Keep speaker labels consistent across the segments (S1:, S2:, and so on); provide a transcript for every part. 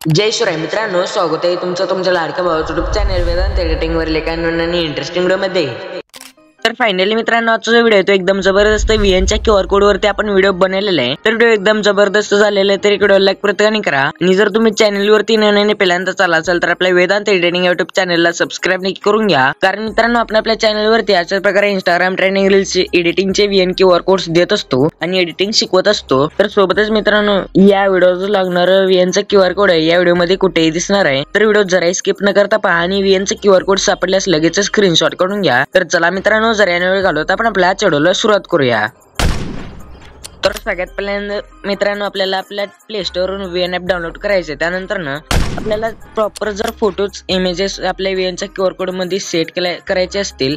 S1: जय शिवराय मित्रांनो, स्वागत आहे तुमचं तुमच्या लाडक्या भावाच्या युट्यूब चॅनल वेदांत एडिटिंग वर एका नवीन इंटरेस्टिंग व्हिडिओ मध्ये। तर फायनली मित्रांनो, आजचा व्हिडिओ तो एकदम जबरदस्त VN च्या QR कोड वरती आपण व्हिडिओ बनवलेला आहे। तर व्हिडिओ एकदम जबरदस्त झालेला आहे, तर व्हिडिओ लाईक प्रत्येकाने करा आणि जर तुम्ही चॅनल वरती नवीन पहिल्यांदा चाला असाल तर आपल्या वेदांत एडिटिंग युट्यूब चॅनलला सबस्क्राइब नक्की करून घ्या। कारण मित्रांनो, आपण आपल्या चॅनल वरती अशाच प्रकारे इंस्टाग्राम ट्रेंडिंग रील्स एडिटिंगचे VN QR कोड्स देत असतो आणि एडिटिंग शिकवत असतो। तर सोबतच मित्रांनो, या व्हिडिओवर लागणार VN चा QR कोड आहे या व्हिडिओ मध्ये कुठेही दिसणार आहे। तर व्हिडिओ जराही स्किप न करता पहा आणि VN चा QR कोड सापडल्यास लगेच स्क्रीनशॉट काढून घ्या। तर चला मित्रांनो, जरा वेळ घालवत आपण आपल्या व्हिडिओला सुरुवात करूया। तर सगळ्यात पहिल्यांदा मित्रांनो, आपल्याला आपल्या प्ले स्टोर वरून VN ॲप डाउनलोड करायचे। त्यानंतर ना आपल्याला प्रॉपर जर फोटोज इमेजेस आपल्या VN च्या QR कोड मध्ये सेट करायचे असतील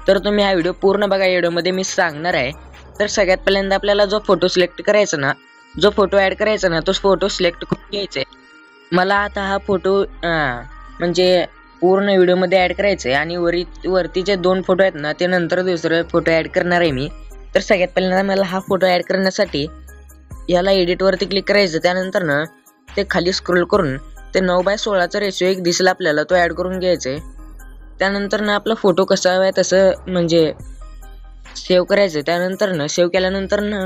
S1: तर तुम्ही हा व्हिडिओ पूर्ण बघा। या व्हिडिओ मध्ये मी सांगणार आहे। तर सगळ्यात पहिल्यांदा आपल्याला जो फोटो सिलेक्ट करायचा ना, जो फोटो ऍड करायचा ना, तो फोटो सिलेक्ट करून घ्यायचा आहे। मला आता हा फोटो म्हणजे पूर्ण व्हिडिओ मध्ये ऍड करायचंय आणि वरती जे दोन फोटो आहेत ना, ते नंतर दुसरे फोटो ऍड करणार आहे मी। तर सगळ्यात पहिल्यांदा मला हा फोटो ऍड करण्यासाठी याला एडिट वरती क्लिक करायचं। त्यानंतर ना ते खाली स्क्रोल करून ते 9:16 रेशो एक दिसेल आपल्याला, तो ऍड करून घ्यायचंय। त्यानंतर ना आपला फोटो कसा हवा तसं म्हणजे सेव्ह करायचं। त्यानंतर ना सेव्ह केल्यानंतर ना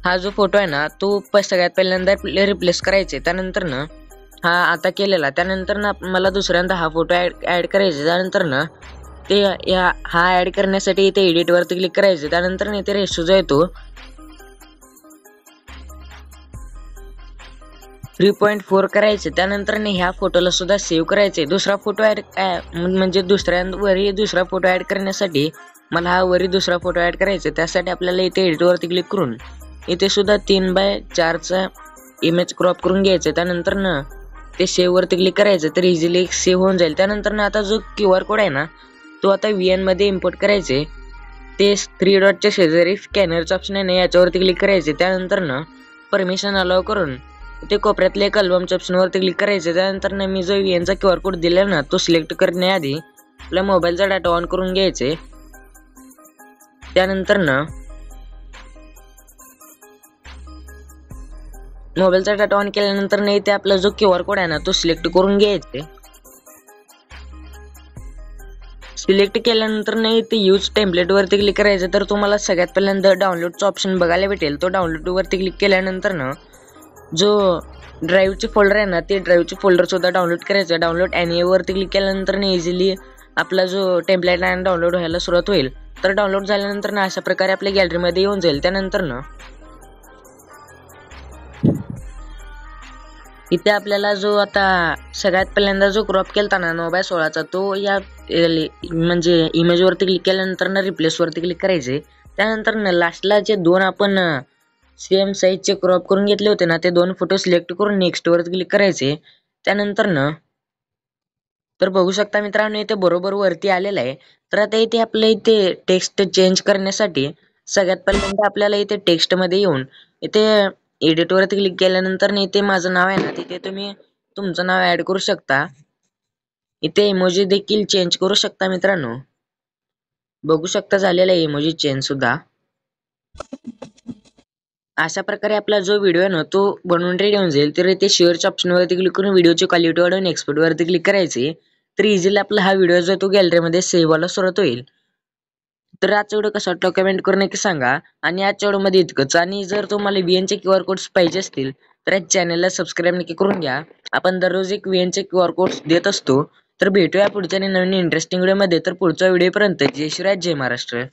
S1: हा जो फोटो आहे ना, तो सगळ्यात पहिल्यांदा रिप्लेस करायचे। त्यानंतर ना हा आता केलेला, त्यानंतर ना मला दुसऱ्यांदा हा फोटो ऍड करायचा। त्यानंतर ना ते हा ऍड करण्यासाठी इथे एडिट वरती क्लिक करायचं। त्यानंतर ना इथे रेशो जो आहे तो 3.4 करायचे। त्यानंतर ना ह्या फोटोला सुद्धा सेव्ह करायचे। दुसरा फोटो ऍड म्हणजे दुसऱ्यांवरही दुसरा फोटो ऍड करण्यासाठी मला हा वरी दुसरा फोटो ऍड करायचा। त्यासाठी आपल्याला इथे एडिट वरती क्लिक करून इथे सुद्धा 3:4 चा इमेज क्रॉप करून घ्यायचा। त्यानंतर ना ते सेव्ह वरती क्लिक करायचं, तर इझिली सेव्ह होऊन जाईल। त्यानंतर ना आता जो QR कोड आहे ना, तो आता VN मध्ये इम्पोर्ट करायचे। ते 3 डॉटच्या शेजारी स्कॅनरचा ऑप्शन आहे ना, याच्यावरती क्लिक करायचे। त्यानंतर ना परमिशन अलाउ करून ते कोपऱ्यातले एक अल्बमच्या ऑप्शन वरती क्लिक करायचे। त्यानंतर ना मी जो VN चा QR कोड दिला ना, तो सिलेक्ट करण्याआधी आपल्या मोबाईलचा डाटा ऑन करून घ्यायचे। त्यानंतर ना मोबाईलचा डाटा ऑन केल्यानंतर नाही ते आपला जो QR कोड आहे ना, तो सिलेक्ट करून घ्यायचे। सिलेक्ट केल्यानंतर नाही ते यूज टेम्पलेट वरती क्लिक करायचं। तर तुम्हाला सगळ्यात पहिल्यांदा डाउनलोडचा ऑप्शन बघायला भेटेल। तो डाउनलोड वरती क्लिक केल्यानंतर ना जो ड्राईव्हचे फोल्डर आहे ना, ते ड्राईव्हचे फोल्डर सुद्धा डाउनलोड करायचं। डाउनलोड एनी वरती क्लिक केल्यानंतर ना इझिली आपला जो टेम्पलेट आहे डाउनलोड व्हायला सुरुवात होईल। तर डाउनलोड झाल्यानंतर ना अशा प्रकारे आपल्या गॅलरीमध्ये येऊन जाईल। त्यानंतर ना इथे आपल्याला जो आता सगळ्यात पहिल्यांदा जो क्रॉप केलता ना 9:16 चा, तो या म्हणजे इमेज वरती क्लिक केल्यानंतर ना रिप्लेस वरती क्लिक करायचे। त्यानंतर ना लास्टला जे दोन आपण सेम साईजचे क्रॉप करून घेतले होते ना, ते दोन फोटो सिलेक्ट करून नेक्स्ट वरती क्लिक करायचे। त्यानंतर ना तर बघू शकता मित्रांनो, इथे बरोबर वरती आलेलं आहे। तर आता इथे आपल्या इथे टेक्स्ट चेंज करण्यासाठी सगळ्यात पहिल्यांदा आपल्याला इथे टेक्स्ट मध्ये येऊन इथे एडिट वरती क्लिक केल्यानंतर इथे माझं नाव आहे ना, तिथे तुम्ही तुमचं नाव ऍड करू शकता। इथे इमोजी देखील चेंज करू शकता मित्रांनो, बघू शकता झालेला आहे इमोजी चेंज सुद्धा। अशा प्रकारे आपला जो व्हिडिओ आहे ना, तो बनवून रेडी होऊन जाईल। तर इथे शेअरच्या ऑप्शन वरती क्लिक करून व्हिडिओची क्वालिटी वाढवून एक्सपोर्ट वरती क्लिक करायचे। तर इझिली आपला हा व्हिडिओ जो तो गॅलरीमध्ये सेव्ह व्हायला सुरुवात होईल। तर आजचा व्हिडिओ कसा वाटला कमेंट करून नक्की सांगा आणि आजच्या व्हिडिओ मध्ये इतकंच। आणि जर तुम्हाला VN चे QR कोड्स पाहिजे असतील तर या चॅनलला सबस्क्राईब नक्की करून घ्या। आपण दररोज एक VN चे QR कोड्स देत असतो। तर भेटूया पुढच्या नवीन इंटरेस्टिंग व्हिडिओ मध्ये। तर पुढच्या व्हिडिओ पर्यंत जय शिवराय, जय महाराष्ट्र।